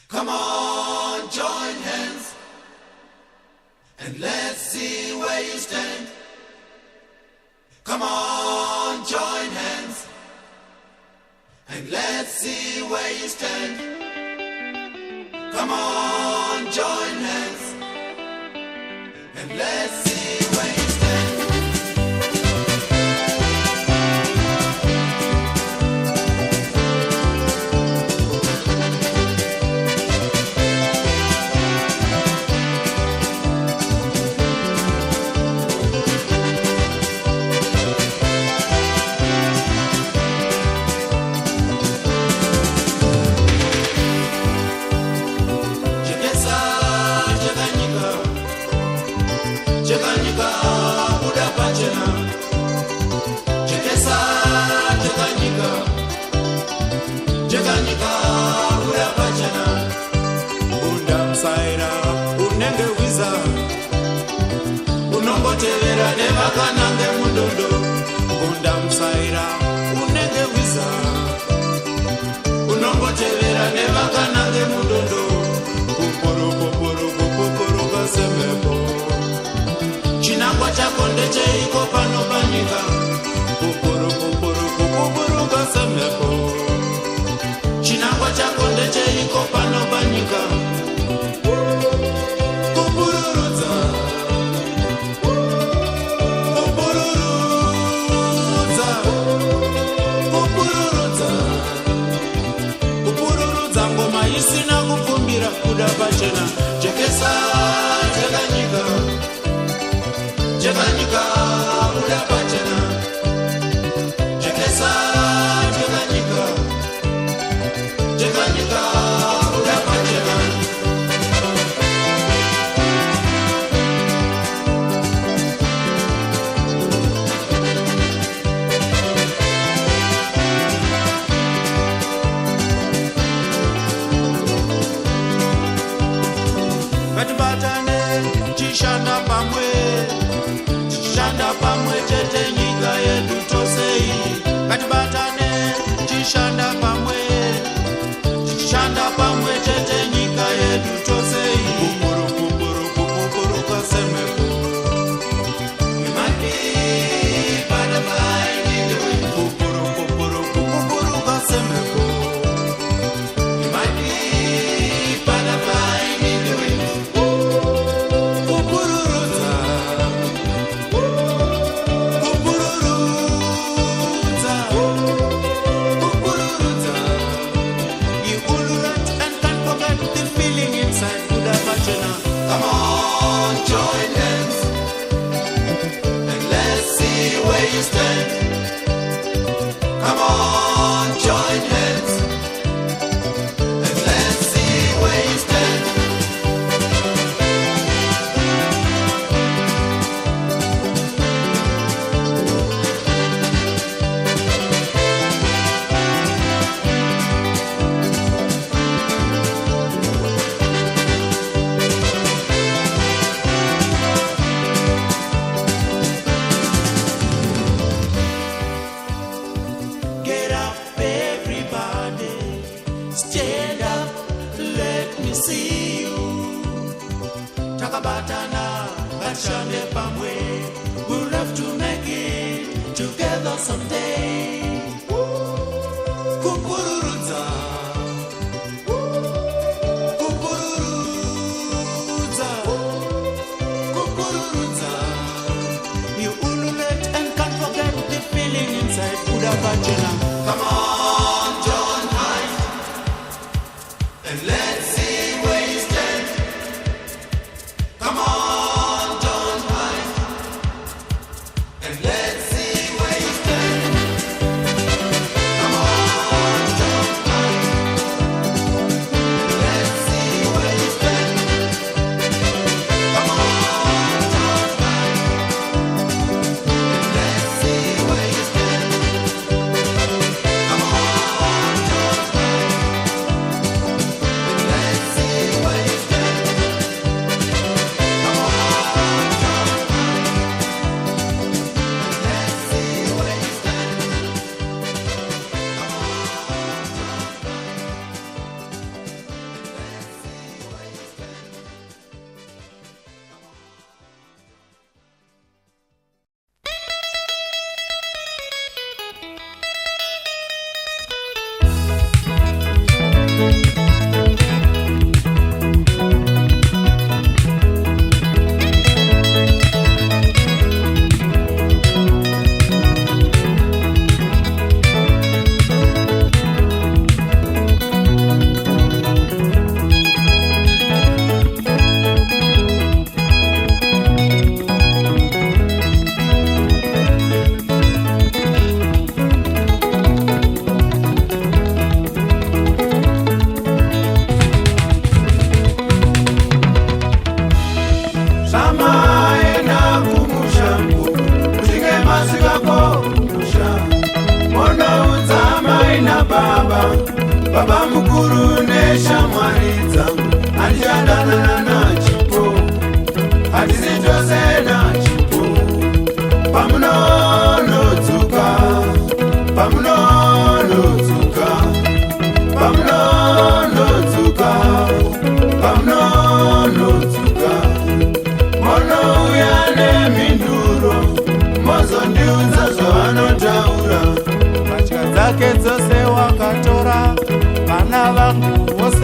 Come on, join hands, and let's see where you stand. Come on, join hands, and let's see where you stand. Come on, join hands, and let's see where you stand. Unongotevera nevakanange mundondo undamsaira unenge wiza unongotevera nevakanange mundondo kuporo kasemepo chinangwa chako ndecheiko pano panyika kuporo kasemepo chinangwa chako ndecheiko pano panyika isina kufumbira kuda pachena jekesa jekanyika kuda pachena jekesa jekanyika kuda pachena. Batane chishanda pamwe chete nyika yedu tosei. Batane chishanda pamwe chete nyika yedu tosei. Kupuru kasemepo. We might be butterfly in the wind. Kupuru kasemepo. We might be butterfly in the wind. Come on, join hands, and let's see where you stand. Come on, join hands, and let's see where you stand. Stand up, let me see you. Takabatana, bachane pamwe. We'll have to make it together someday. Kukuruza, kukuruza. You ululate and can't forget the feeling inside. Udabachana, come on. And let's see where you stand. Come on, don't hide. And let's see where you stand. Come on, don't hide. And let's see where you stand. Come on, don't hide. And let's see where you stand. Come on, don't hide.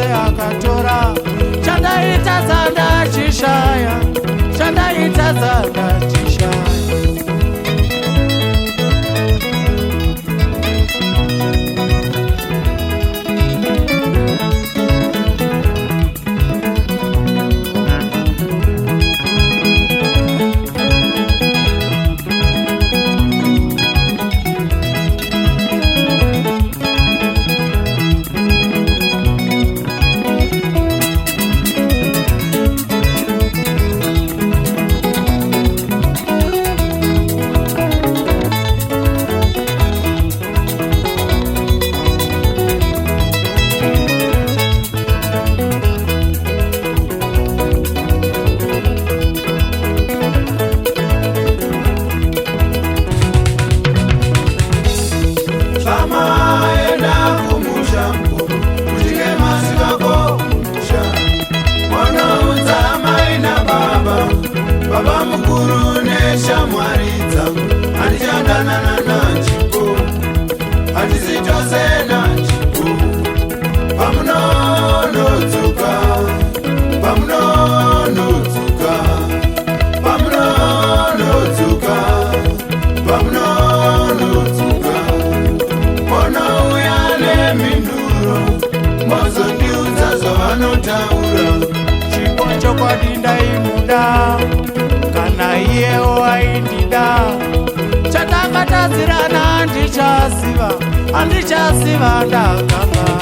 chose akatora. Chandaita zanda chishaya, chandaita zanda chishaya. Baba mukuru nesha mwaridza andichandanana nachipo handizitose nachipo pamunonodzuka pamunonodzuka pamunonodzuka pamunonodzuka monouya neminduro mozondiudza zvavanotaura chipo chokwadi ndaimuda kana iyewo aindida chatakatadzirana handichaziva ndakanga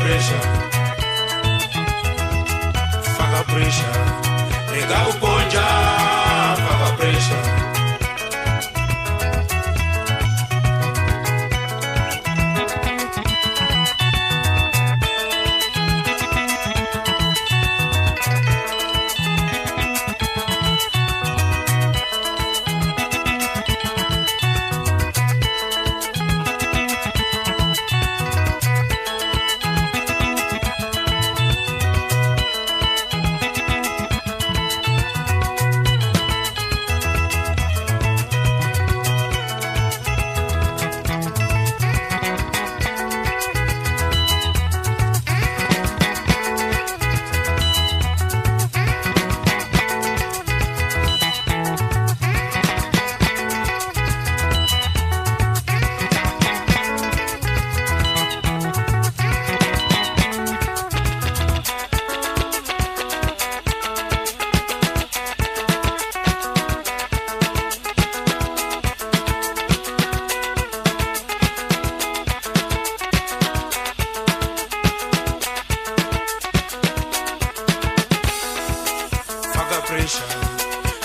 pressure. Faka pressure. Rega uponja. Faka pressure.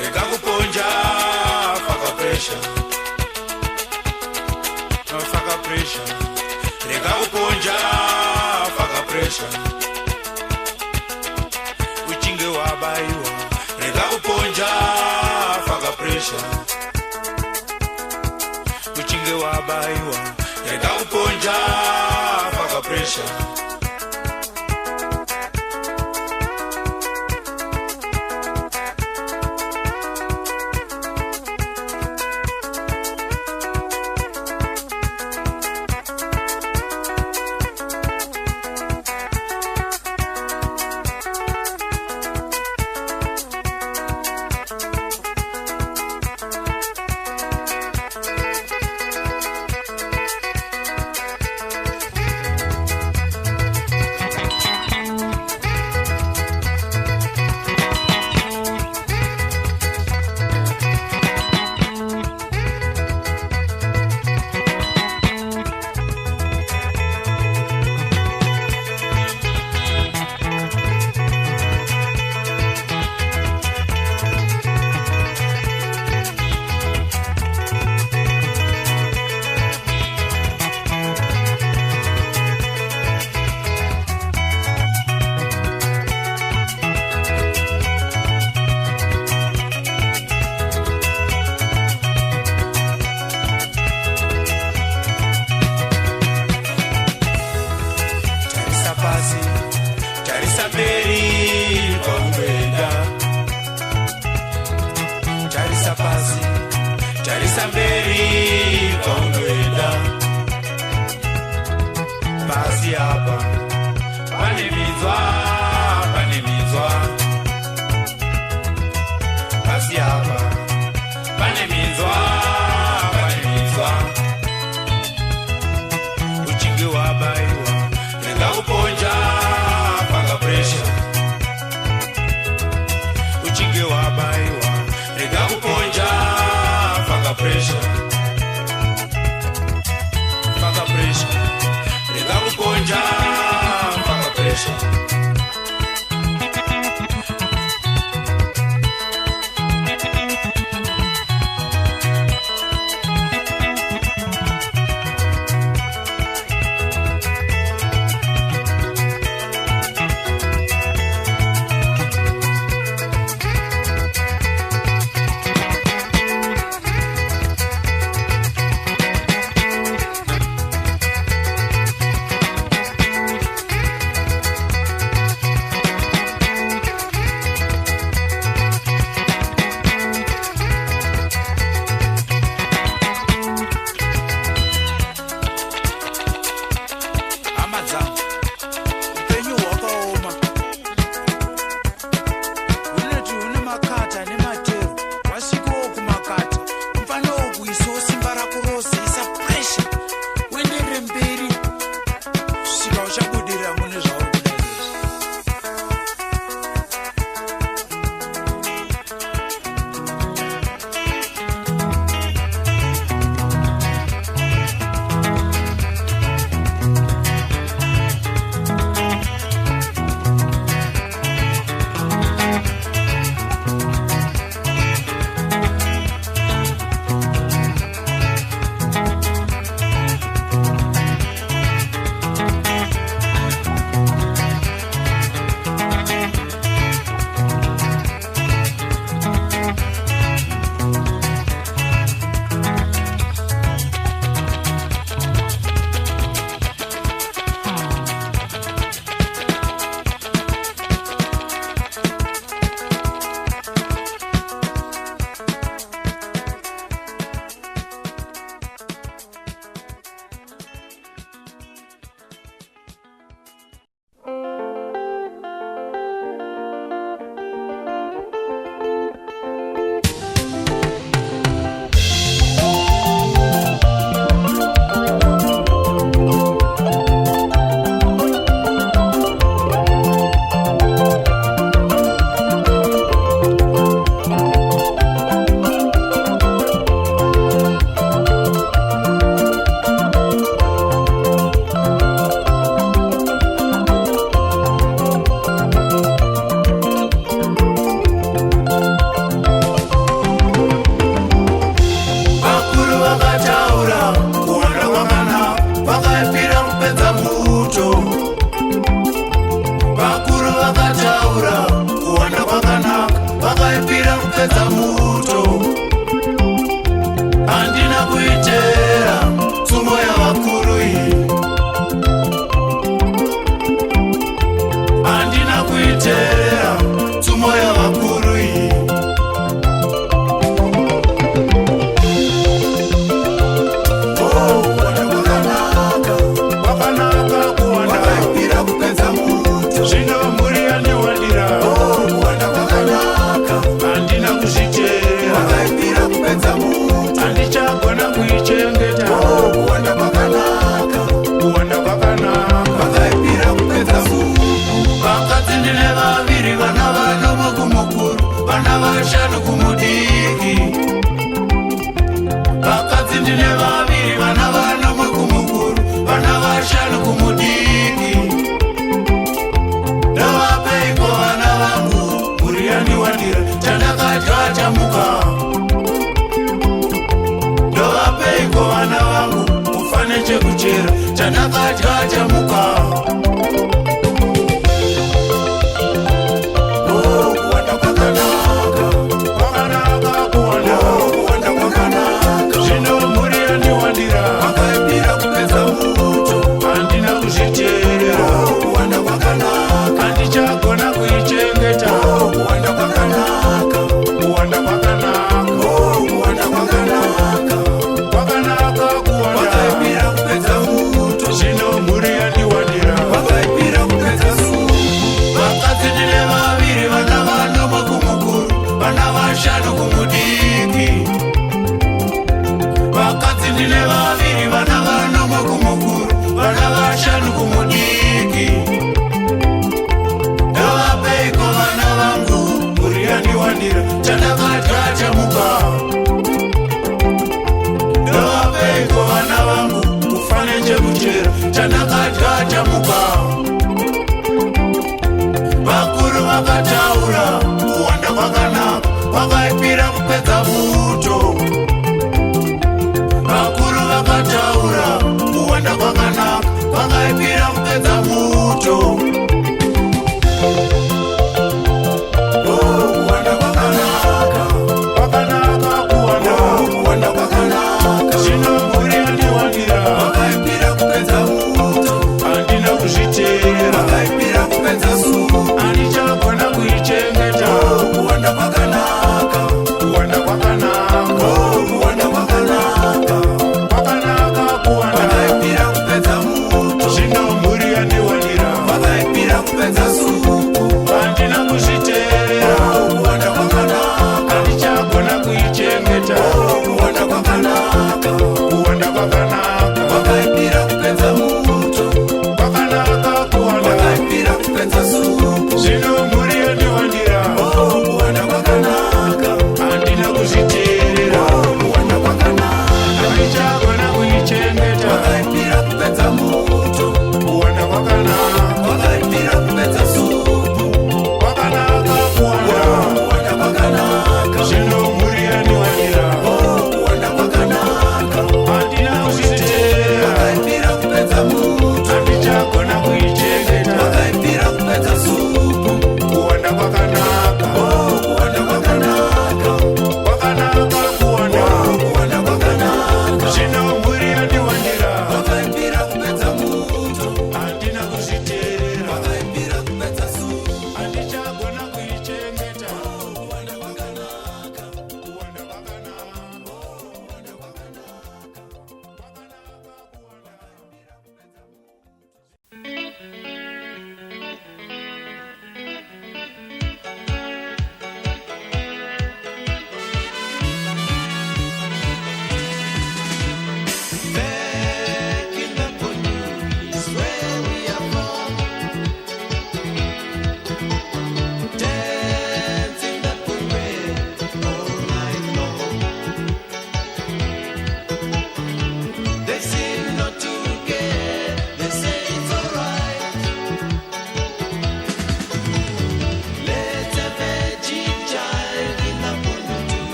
Rega kuponja, faka pressure. Faka pressure. Rega kuponja, faka pressure. Uchinge wabaiwa. Rega kuponja, faka pressure. Uchinge wabaiwa. Rega kuponja, faka pressure. Charisa Mary Kongreda. Charisa Pasi, Charisa Mary Kongreda. Pasi hapa, panemizwa, panemizwa. Pasi hapa, panemizwa, panemizwa. Uchinge wabaiwa, rega kuponja. kupedza muto, handina kuitera tsumo yavakuru iyi, handina kuitera tsumo yavakuru iyi. Vana vashanu kumudiki, vakadzi ndine vaviri, vana vanomwe kumukuru, vana vashanu kumudiki. Ndavapeiko vana vangu, mhuri yandiwandira, chandakadya chamuka. Ndavapeiko vana vangu, mufane chekuchera, chandakadya chamuka. Vashanu kumudiki, vakadzi ndine vaviri, vana vanomwe kumukuru, vana vashanu kumudiki. Ndavapeiko vana vangu, mhuri yandiwandira, chandakadya chamuka. Ndavapeiko vana vangu, mufane chekuchera, chandakadya chamuka. Vakuru vakataura, kuwanda kwakanaka, vakaipira kupedza muto. Vakuru vakataura, kuwanda kwakanaka, vakaipira kupedza muto. Kuwanda kwakanaka, kwakanaka kuwanda, kuwanda kwakanaka. Zvino mhuri yandiwandira, vakaipira kupedza muto. Handina kuzvitera, vakaipira kupedza suku, handichagona kuichengeta. Kuwanda kwakanaka, kuwanda kwakanaka, kuwanda kwakanaka, kwakanaka kuwanda, vakaipira kupedza muto. Zvino mhuri yandiwandira, vakaipira kupedza suku, handina kuzvitera. Kuwanda kwakanaka, handichagona kuichengeta. Kuwanda kwakanaka, kuwanda kwakanaka, vakaipira kupedza muto. Kwakanaka kuwanda, vakaipira kupedza suku. Zvino